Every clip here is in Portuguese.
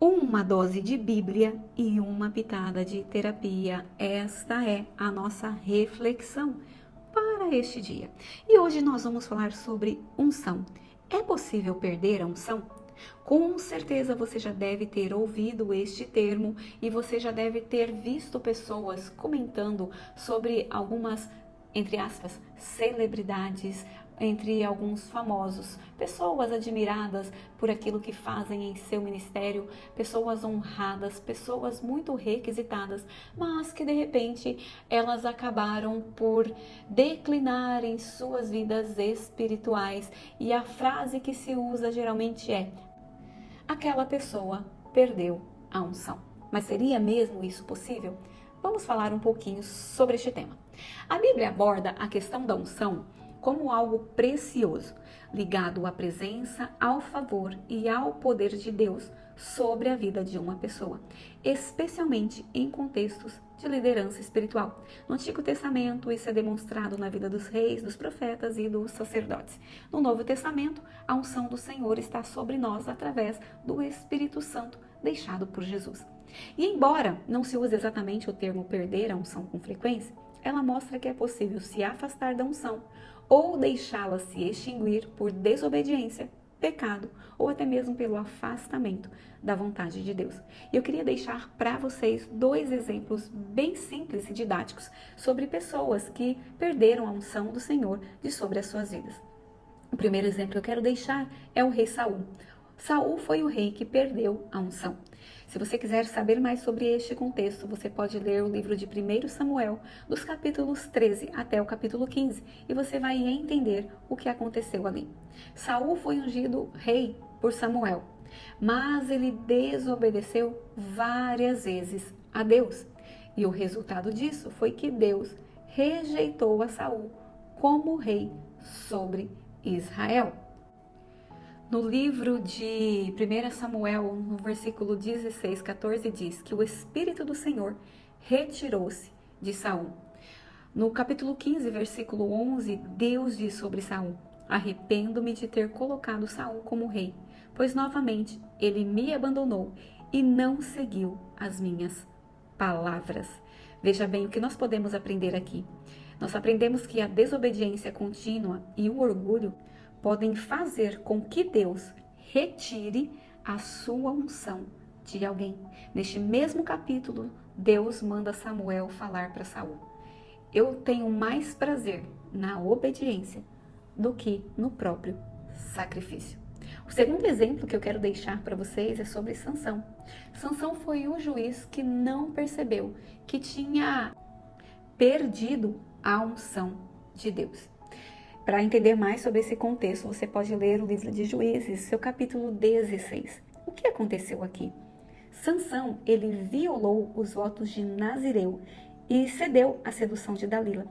Uma dose de Bíblia e uma pitada de terapia. Esta é a nossa reflexão para este dia. E hoje nós vamos falar sobre unção. É possível perder a unção? Com certeza você já deve ter ouvido este termo e você já deve ter visto pessoas comentando sobre algumas, entre aspas, celebridades, entre alguns famosos, pessoas admiradas por aquilo que fazem em seu ministério, pessoas honradas, pessoas muito requisitadas, mas que de repente elas acabaram por declinar em suas vidas espirituais. E a frase que se usa geralmente é: aquela pessoa perdeu a unção. Mas seria mesmo isso possível? Vamos falar um pouquinho sobre este tema. A Bíblia aborda a questão da unção como algo precioso, ligado à presença, ao favor e ao poder de Deus sobre a vida de uma pessoa, especialmente em contextos de liderança espiritual. No Antigo Testamento, isso é demonstrado na vida dos reis, dos profetas e dos sacerdotes. No Novo Testamento, a unção do Senhor está sobre nós através do Espírito Santo deixado por Jesus. E embora não se use exatamente o termo perder a unção com frequência, ela mostra que é possível se afastar da unção ou deixá-la se extinguir por desobediência, pecado ou até mesmo pelo afastamento da vontade de Deus. E eu queria deixar para vocês dois exemplos bem simples e didáticos sobre pessoas que perderam a unção do Senhor de sobre as suas vidas. O primeiro exemplo que eu quero deixar é o rei Saul. Saul foi o rei que perdeu a unção. Se você quiser saber mais sobre este contexto, você pode ler o livro de 1 Samuel, dos capítulos 13 até o capítulo 15, e você vai entender o que aconteceu ali. Saul foi ungido rei por Samuel, mas ele desobedeceu várias vezes a Deus. E o resultado disso foi que Deus rejeitou a Saul como rei sobre Israel. No livro de 1 Samuel, no versículo 16, 14, diz que o Espírito do Senhor retirou-se de Saul. No capítulo 15, versículo 11, Deus diz sobre Saul: arrependo-me de ter colocado Saul como rei, pois novamente ele me abandonou e não seguiu as minhas palavras. Veja bem o que nós podemos aprender aqui. Nós aprendemos que a desobediência contínua e o orgulho podem fazer com que Deus retire a sua unção de alguém. Neste mesmo capítulo, Deus manda Samuel falar para Saul: eu tenho mais prazer na obediência do que no próprio sacrifício. O segundo exemplo que eu quero deixar para vocês é sobre Sansão. Sansão foi o juiz que não percebeu que tinha perdido a unção de Deus. Para entender mais sobre esse contexto, você pode ler o livro de Juízes, seu capítulo 16. O que aconteceu aqui? Sansão, ele violou os votos de Nazireu e cedeu à sedução de Dalila.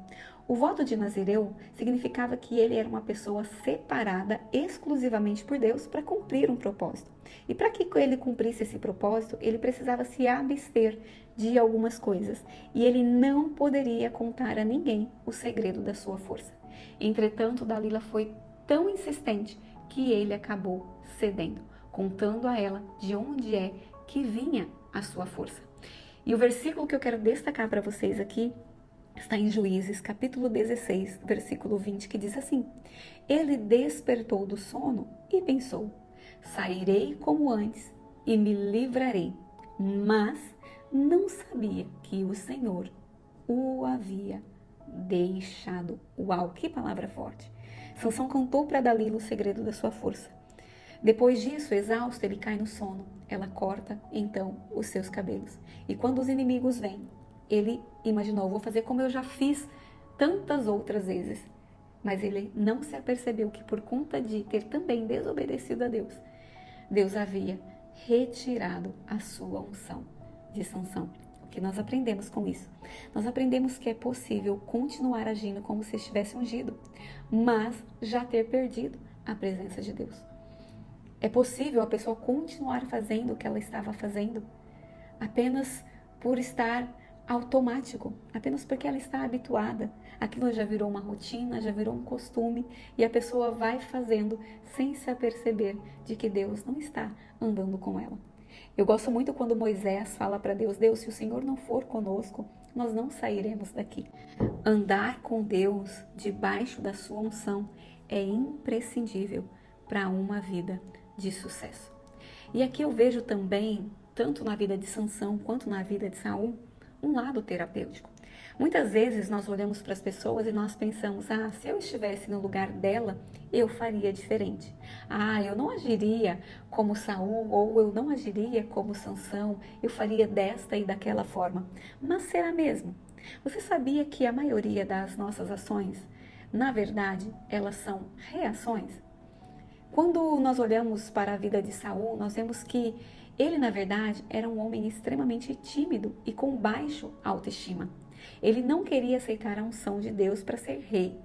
O voto de Nazireu significava que ele era uma pessoa separada exclusivamente por Deus para cumprir um propósito. E para que ele cumprisse esse propósito, ele precisava se abster de algumas coisas. E ele não poderia contar a ninguém o segredo da sua força. Entretanto, Dalila foi tão insistente que ele acabou cedendo, contando a ela de onde é que vinha a sua força. E o versículo que eu quero destacar para vocês aqui está em Juízes, capítulo 16, versículo 20, que diz assim: ele despertou do sono e pensou: sairei como antes e me livrarei. Mas não sabia que o Senhor o havia deixado. Uau, que palavra forte! Sansão contou para Dalila o segredo da sua força. Depois disso, exausto, ele cai no sono. Ela corta, então, os seus cabelos. E quando os inimigos vêm, ele imaginou: vou fazer como eu já fiz tantas outras vezes. Mas ele não se apercebeu que por conta de ter também desobedecido a Deus, Deus havia retirado a sua unção de Sansão. O que nós aprendemos com isso? Nós aprendemos que é possível continuar agindo como se estivesse ungido, mas já ter perdido a presença de Deus. É possível a pessoa continuar fazendo o que ela estava fazendo apenas por estar automático, apenas porque ela está habituada. Aquilo já virou uma rotina, já virou um costume e a pessoa vai fazendo sem se aperceber de que Deus não está andando com ela. Eu gosto muito quando Moisés fala para Deus: Deus, se o Senhor não for conosco, nós não sairemos daqui. Andar com Deus debaixo da sua unção é imprescindível para uma vida de sucesso. E aqui eu vejo também, tanto na vida de Sansão quanto na vida de Saul, um lado terapêutico. Muitas vezes nós olhamos para as pessoas e nós pensamos: ah, se eu estivesse no lugar dela, eu faria diferente. Ah, eu não agiria como Saul, ou eu não agiria como Sansão, eu faria desta e daquela forma. Mas será mesmo? Você sabia que a maioria das nossas ações, na verdade, elas são reações? Quando nós olhamos para a vida de Saul, nós vemos que ele, na verdade, era um homem extremamente tímido e com baixa autoestima. Ele não queria aceitar a unção de Deus para ser rei.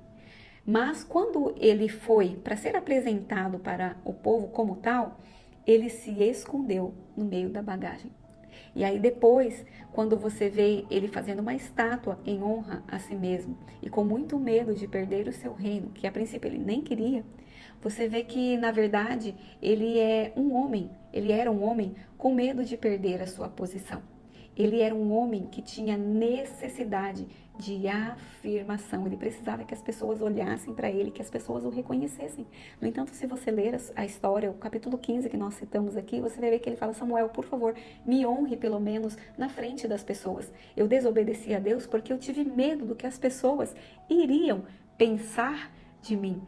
Mas quando ele foi para ser apresentado para o povo como tal, ele se escondeu no meio da bagagem. E aí depois, quando você vê ele fazendo uma estátua em honra a si mesmo e com muito medo de perder o seu reino, que a princípio ele nem queria, você vê que na verdade ele era um homem com medo de perder a sua posição. Ele era um homem que tinha necessidade de afirmação. Ele precisava que as pessoas olhassem para ele, que as pessoas o reconhecessem. No entanto, se você ler a história, o capítulo 15 que nós citamos aqui, você vai ver que ele fala: Samuel, por favor, me honre pelo menos na frente das pessoas. Eu desobedeci a Deus porque eu tive medo do que as pessoas iriam pensar de mim.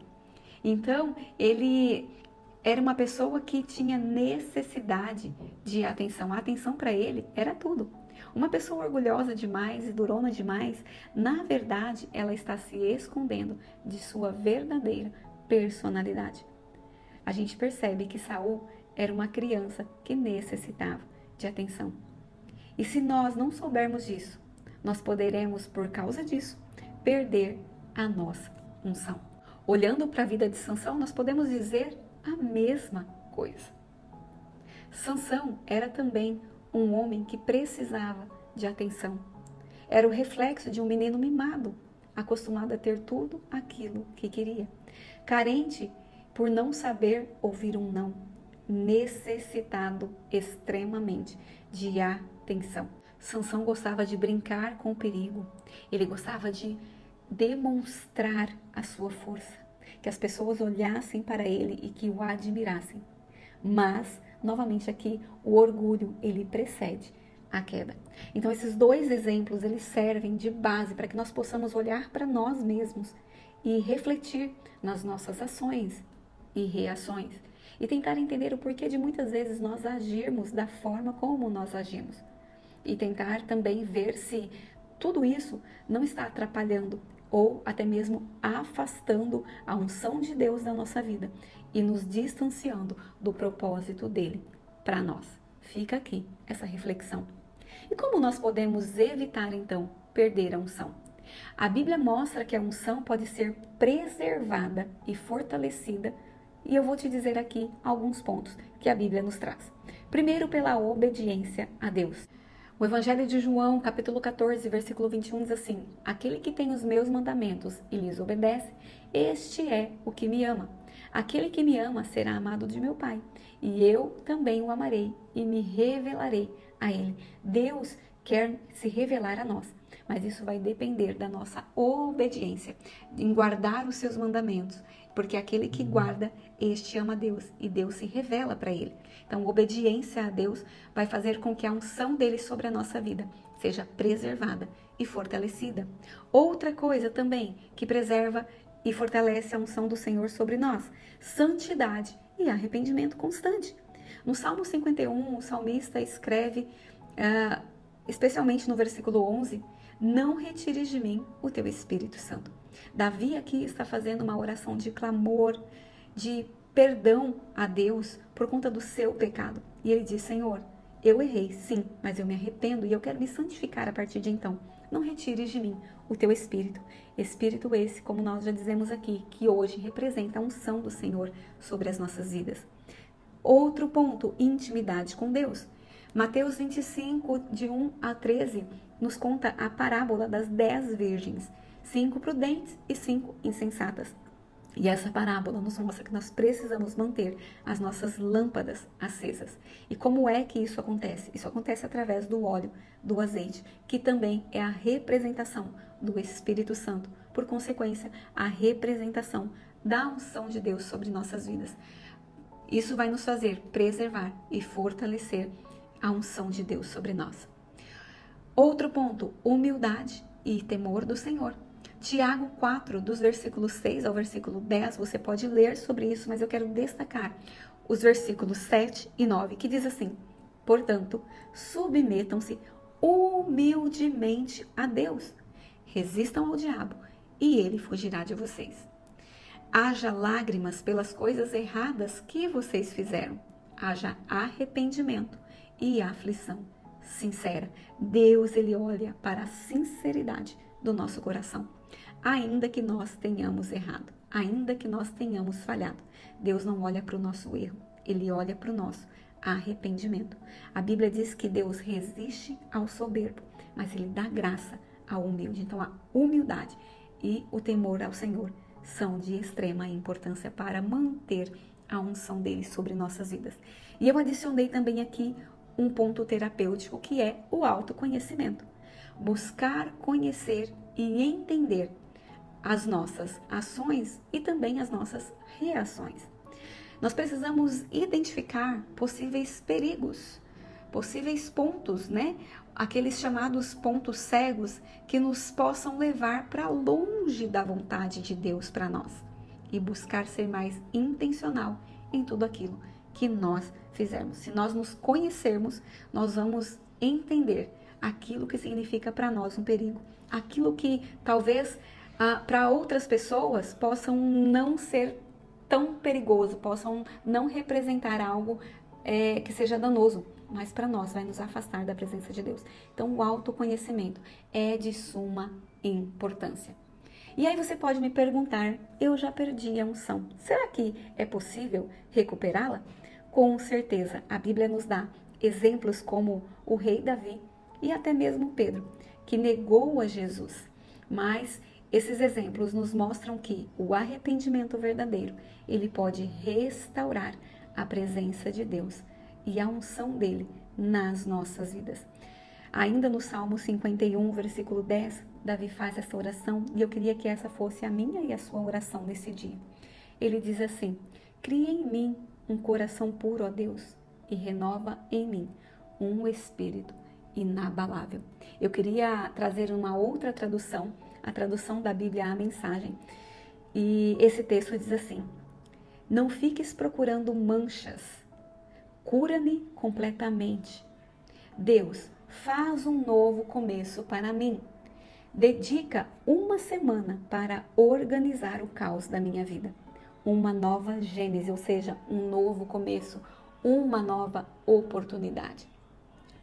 Então, ele era uma pessoa que tinha necessidade de atenção. A atenção para ele era tudo. Uma pessoa orgulhosa demais e durona demais, na verdade, ela está se escondendo de sua verdadeira personalidade. A gente percebe que Saul era uma criança que necessitava de atenção. E se nós não soubermos disso, nós poderemos, por causa disso, perder a nossa unção. Olhando para a vida de Sansão, nós podemos dizer a mesma coisa. Sansão era também um homem que precisava de atenção. Era o reflexo de um menino mimado, acostumado a ter tudo aquilo que queria. Carente por não saber ouvir um não, necessitado extremamente de atenção. Sansão gostava de brincar com o perigo. Ele gostava de demonstrar a sua força, que as pessoas olhassem para ele e que o admirassem. Mas, novamente aqui, o orgulho, ele precede a queda. Então, esses dois exemplos, eles servem de base para que nós possamos olhar para nós mesmos e refletir nas nossas ações e reações e tentar entender o porquê de muitas vezes nós agirmos da forma como nós agimos e tentar também ver se tudo isso não está atrapalhando ou até mesmo afastando a unção de Deus da nossa vida e nos distanciando do propósito dele para nós. Fica aqui essa reflexão. E como nós podemos evitar então perder a unção? A Bíblia mostra que a unção pode ser preservada e fortalecida, e eu vou te dizer aqui alguns pontos que a Bíblia nos traz. Primeiro, pela obediência a Deus. O Evangelho de João, capítulo 14, versículo 21 diz assim: aquele que tem os meus mandamentos e lhes obedece, este é o que me ama. Aquele que me ama será amado de meu Pai, e eu também o amarei e me revelarei a ele. Deus quer se revelar a nós, mas isso vai depender da nossa obediência, em guardar os seus mandamentos, porque aquele que guarda, este ama Deus e Deus se revela para ele. Então, obediência a Deus vai fazer com que a unção dele sobre a nossa vida seja preservada e fortalecida. Outra coisa também que preserva e fortalece a unção do Senhor sobre nós: santidade e arrependimento constante. No Salmo 51, o salmista escreve, especialmente no versículo 11, não retires de mim o teu Espírito Santo. Davi aqui está fazendo uma oração de clamor, de perdão a Deus por conta do seu pecado. E ele diz: Senhor, eu errei, sim, mas eu me arrependo e eu quero me santificar a partir de então. Não retires de mim o teu Espírito. Espírito esse, como nós já dizemos aqui, que hoje representa a unção do Senhor sobre as nossas vidas. Outro ponto, intimidade com Deus. Mateus 25, de 1 a 13, nos conta a parábola das 10 virgens, 5 prudentes e 5 insensatas. E essa parábola nos mostra que nós precisamos manter as nossas lâmpadas acesas. E como é que isso acontece? Isso acontece através do óleo, do azeite, que também é a representação do Espírito Santo. Por consequência, a representação da unção de Deus sobre nossas vidas. Isso vai nos fazer preservar e fortalecer a unção de Deus sobre nós. Outro ponto, humildade e temor do Senhor. Tiago 4, dos versículos 6 ao versículo 10, você pode ler sobre isso, mas eu quero destacar os versículos 7 e 9, que diz assim: portanto, submetam-se humildemente a Deus, resistam ao diabo e ele fugirá de vocês. Haja lágrimas pelas coisas erradas que vocês fizeram, haja arrependimento e aflição sincera. Deus, ele olha para a sinceridade do nosso coração. Ainda que nós tenhamos errado, ainda que nós tenhamos falhado, Deus não olha para o nosso erro, ele olha para o nosso arrependimento. A Bíblia diz que Deus resiste ao soberbo, mas ele dá graça ao humilde. Então, a humildade e o temor ao Senhor são de extrema importância para manter a unção dele sobre nossas vidas. E eu adicionei também aqui um ponto terapêutico, que é o autoconhecimento. Buscar conhecer e entender as nossas ações e também as nossas reações. Nós precisamos identificar possíveis perigos, possíveis pontos, né? Aqueles chamados pontos cegos que nos possam levar para longe da vontade de Deus para nós e buscar ser mais intencional em tudo aquilo que nós fizermos. Se nós nos conhecermos, nós vamos entender aquilo que significa para nós um perigo, aquilo que talvez para outras pessoas possam não ser tão perigoso, possam não representar algo que seja danoso, mas para nós vai nos afastar da presença de Deus. Então, o autoconhecimento é de suma importância. E aí você pode me perguntar: eu já perdi a unção, será que é possível recuperá-la? Com certeza, a Bíblia nos dá exemplos como o rei Davi e até mesmo Pedro, que negou a Jesus. Mas esses exemplos nos mostram que o arrependimento verdadeiro, ele pode restaurar a presença de Deus e a unção dele nas nossas vidas. Ainda no Salmo 51, versículo 10, Davi faz essa oração e eu queria que essa fosse a minha e a sua oração nesse dia. Ele diz assim: cria em mim um coração puro, ó Deus, e renova em mim um espírito inabalável. Eu queria trazer uma outra tradução, a tradução da Bíblia, a Mensagem. E esse texto diz assim: não fiques procurando manchas, cura-me completamente. Deus, faz um novo começo para mim. Dedica uma semana para organizar o caos da minha vida. Uma nova gênese, ou seja, um novo começo, uma nova oportunidade.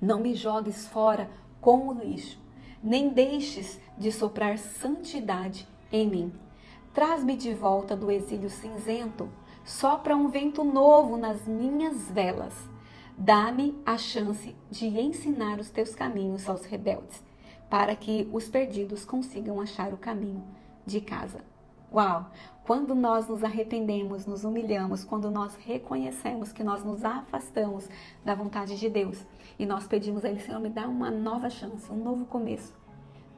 Não me jogues fora com o lixo, nem deixes de soprar santidade em mim. Traz-me de volta do exílio cinzento, sopra um vento novo nas minhas velas. Dá-me a chance de ensinar os teus caminhos aos rebeldes, para que os perdidos consigam achar o caminho de casa. Uau! Quando nós nos arrependemos, nos humilhamos, quando nós reconhecemos que nós nos afastamos da vontade de Deus e nós pedimos a Ele: Senhor, me dá uma nova chance, um novo começo.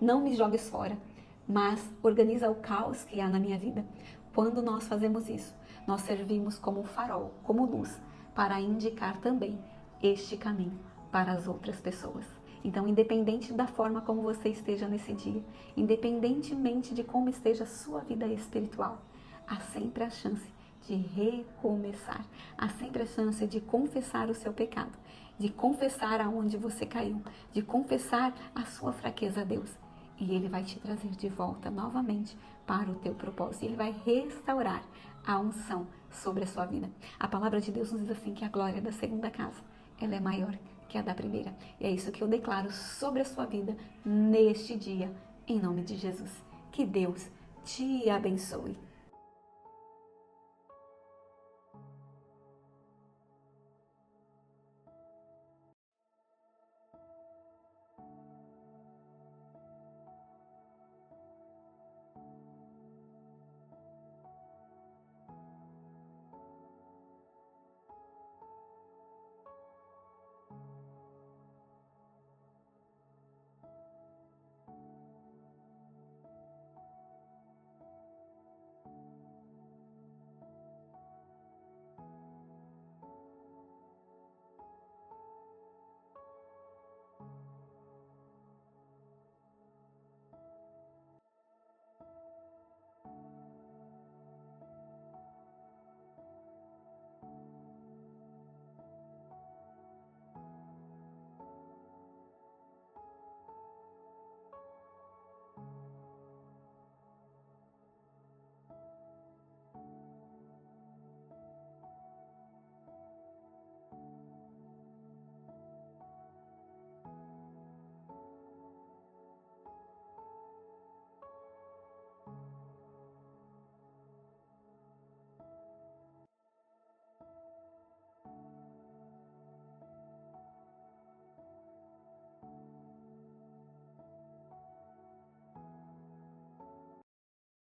Não me jogues fora, mas organiza o caos que há na minha vida. Quando nós fazemos isso, nós servimos como farol, como luz, para indicar também este caminho para as outras pessoas. Então, independente da forma como você esteja nesse dia, independentemente de como esteja a sua vida espiritual, há sempre a chance de recomeçar, há sempre a chance de confessar o seu pecado, de confessar aonde você caiu, de confessar a sua fraqueza a Deus. E Ele vai te trazer de volta novamente para o teu propósito. Ele vai restaurar a unção sobre a sua vida. A palavra de Deus nos diz assim que a glória da segunda casa, ela é maior que a da primeira. E é isso que eu declaro sobre a sua vida neste dia, em nome de Jesus. Que Deus te abençoe.